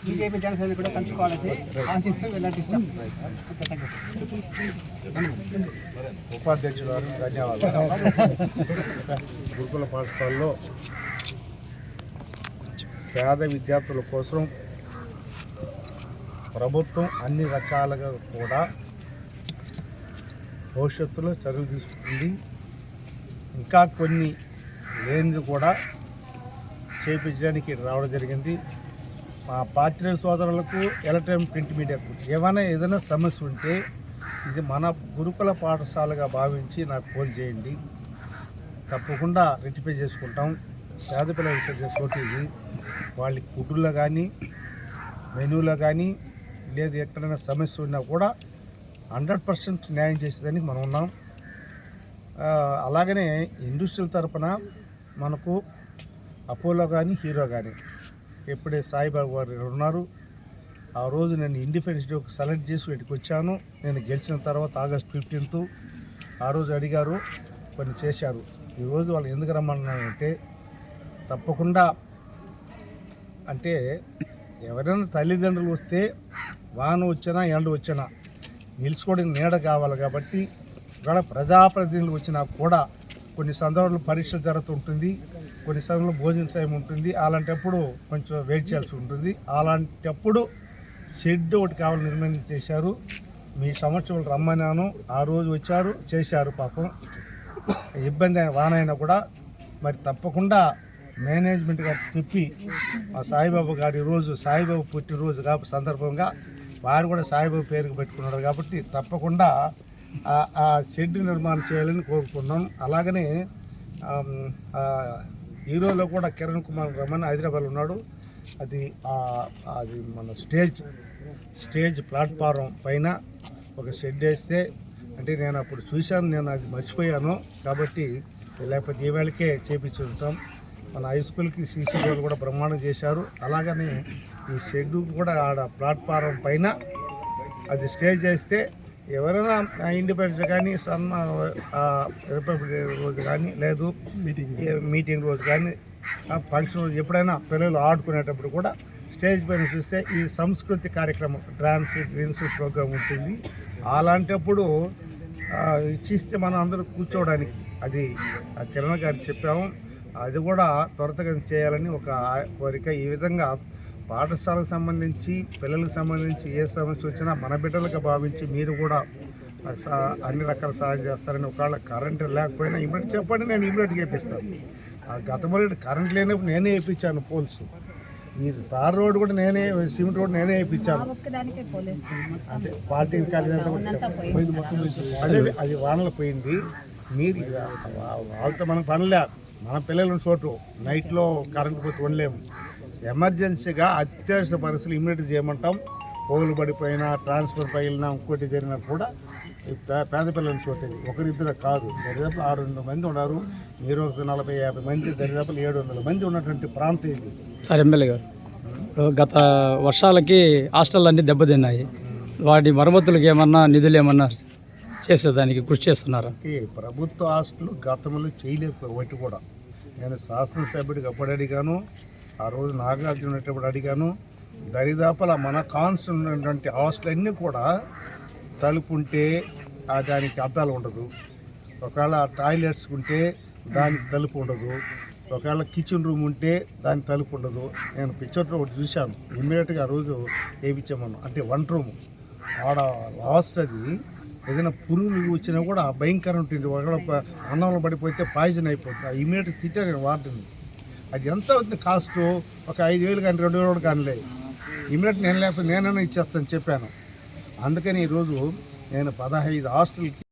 BJP Janasena కూడా పంచుకోవాలని ఆశిస్తూ వెళ్ళాటిస్తాం. ఉపాధ్యక్షుడు గారు ధన్యవాదాలు. గురుకుల పాఠశాలలో పేద విద్యార్థుల కోసం ప్రభుత్వం అన్ని రకాలుగా కూడా భవిష్యత్తులో చర్యలు తీసుకుంటుంది. ఇంకా కొన్ని లేనిది కూడా చేయించడానికి రావడం జరిగింది. మా పాత్రికేయ సోదరులకు, ఎలక్ట్రానిక్ ప్రింట్ మీడియాకు ఏదైనా సమస్య ఉంటే ఇది మన గురుకుల పాఠశాలగా భావించి నాకు ఫోన్ చేయండి. తప్పకుండా రెక్టిఫై చేసుకుంటాం. పేద పిల్లలు చదివే చోటు ఇది. వాళ్ళకి ఫుడ్లో కానీ, మెనూలో కానీ, లేదు ఎక్కడైనా సమస్య ఉన్నా కూడా 100% న్యాయం చేసేదానికి మనం ఉన్నాం. అలాగనే ఇండస్ట్రియల్ తరపున మనకు అపోలో కానీ, హీరో కానీ ఎప్పుడే సాయిబాబు గారు ఉన్నారు. ఆ రోజు నేను ఇండిపెండెన్స్ డేకి సెలెక్ట్ చేసి వీటికి వచ్చాను. నేను గెలిచిన తర్వాత ఆగస్ట్ 15th ఆ రోజు అడిగారు, కొన్ని చేశారు. ఈరోజు వాళ్ళు ఎందుకు రమ్మన్నానంటే తప్పకుండా అంటే ఎవరైనా తల్లిదండ్రులు వస్తే వాన వచ్చినా ఎండ వచ్చినా నిలుచుకోవడానికి నీడ కావాలి. కాబట్టి ఇక్కడ ప్రజాప్రతినిధులు వచ్చినా కూడా కొన్ని సందర్భాల్లో పరీక్షలు జరుగుతుంటుంది, కొన్ని సందర్భాల్లో భోజన టైం ఉంటుంది. అలాంటప్పుడు కొంచెం వెయిట్ చేయాల్సి ఉంటుంది. అలాంటప్పుడు షెడ్ ఒకటి కావాలని నిర్ణయం చేశారు. మీ సంవత్సరం రమ్మన్నాను, ఆ రోజు వచ్చారు, చేశారు. పాపం ఇబ్బంది వాన అయినా కూడా మరి తప్పకుండా మేనేజ్మెంట్ గారు చెప్పి మా సాయిబాబా గారు ఈరోజు సాయిబాబా పుట్టినరోజు సందర్భంగా వారు కూడా సాయిబాబా పేరుకు పెట్టుకున్నారు. కాబట్టి తప్పకుండా ఆ షెడ్ నిర్మాణం చేయాలని కోరుకున్నాం. అలాగనే హీరోలో కూడా కిరణ్ కుమార్ రమణ హైదరాబాద్లో ఉన్నాడు. అది మన స్టేజ్ ప్లాట్ఫారం పైన ఒక షెడ్ వేస్తే అంటే నేను అప్పుడు చూశాను, నేను అది మర్చిపోయాను. కాబట్టి లేకపోతే ఈ వేళకే చేపించుంటాం. మన హై స్కూల్కి సీసీ రోడ్లు కూడా బ్రహ్మాండం చేశారు. అలాగని ఈ షెడ్ కూడా ఆడ ప్లాట్ఫారం పైన అది స్టేజ్ చేస్తే ఎవరైనా ఇండిపెండెన్స్ కానీ, రిపబ్లిక్ డే రోజు కానీ, లేదు మీటింగ్ రోజు కానీ, ఫంక్షన్ రోజు ఎప్పుడైనా పిల్లలు ఆడుకునేటప్పుడు కూడా స్టేజ్ పైన చూస్తే ఈ సంస్కృతి కార్యక్రమం డ్యాన్స్ డ్రీన్స్ ప్రోగ్రామ్ ఉంటుంది. అలాంటప్పుడు ఇచ్చిస్తే మనం అందరూ కూర్చోవడానికి అది కిరణ్ గారికి చెప్పాము. అది కూడా త్వరతగా చేయాలని ఒక కోరిక. ఈ విధంగా పాఠశాలకు సంబంధించి, పిల్లలకు సంబంధించి ఏ సమస్య వచ్చినా మన బిడ్డలుగా భావించి మీరు కూడా అన్ని రకాల సహాయం చేస్తారని. ఒకవేళ కరెంట్ లేకపోయినా ఇమ్మీడియట్ చెప్పండి, నేను ఇమ్మీడియట్గా వేపిస్తాను. గతంలో కరెంట్ లేనప్పుడు నేనే వేయించాను పోల్స్. ఈ తార్ రోడ్ కూడా నేనే, సిమెంట్ రోడ్ నేనే వేయించాను. అంటే పార్టీ అది వానలో పోయింది. మీరు వాళ్ళతో మనకు పనిలే, మన పిల్లల చోటు నైట్లో కరెంట్ పోతే ఉండలేము. ఎమర్జెన్సీగా అత్యవసర పరిస్థితులు ఇమ్మీడియట్ చేయమంటాం. పోగులు పడిపోయినా, ట్రాన్స్ఫర్ పగిలినా, ఇంకోటి జరిగినా కూడా పేద పిల్లల చోటు ఒకరిద్దరు కాదు, దరిదాపు 600 మంది ఉన్నారు. మీరు ఒక 40-50 మంది, దరిదాపు 700 మంది ఉన్నటువంటి ప్రాంతం ఇది. సార్ ఎమ్మెల్యే గారు, గత వర్షాలకి హాస్టల్ అన్నీ దెబ్బతిన్నాయి. వాటి మరమ్మతులకు ఏమన్నా నిధులు ఏమన్నా చేసేదానికి కృషి చేస్తున్నారా? ప్రభుత్వ హాస్టల్ గతంలో చేయలేకపోయి ఒకటి కూడా. నేను శాసనసభ్యుడికి అప్పుడు అడిగాను, ఆ రోజు నాగార్జున ఉన్నప్పుడు అడిగాను. దరిదాపుల మన కాన్స్టిట్యూషన్ ఉన్నటువంటి హాస్టల్ అన్నీ కూడా తలుపు ఉంటే దానికి అద్దాలు ఉండదు. ఒకవేళ టాయిలెట్స్ ఉంటే దానికి తలుపు ఉండదు. ఒకవేళ కిచెన్ రూమ్ ఉంటే దానికి తలుపు ఉండదు. నేను పిక్చర్లో ఒకటి చూశాను. ఇమ్మీడియట్గా ఆ రోజు వేయించామన్నాను. అంటే 1 రూమ్ ఆడ లాస్ట్ అది ఏదైనా పురుగులు వచ్చినా కూడా భయంకరం ఉంటుంది. ఒకవేళ అన్నంలో పడిపోతే పాయిజన్ అయిపోతుంది. ఇమ్మీడియట్గా తిట్టాను వాటిని. అది ఎంత అవుతుంది కాస్ట్? ఒక 5,000 కానీ 2,000 కానీ లేదు. ఇమ్మీడియట్ నేను లేకపోతే నేనైనా ఇచ్చేస్తాను చెప్పాను. అందుకని ఈరోజు నేను 15 హాస్టల్కి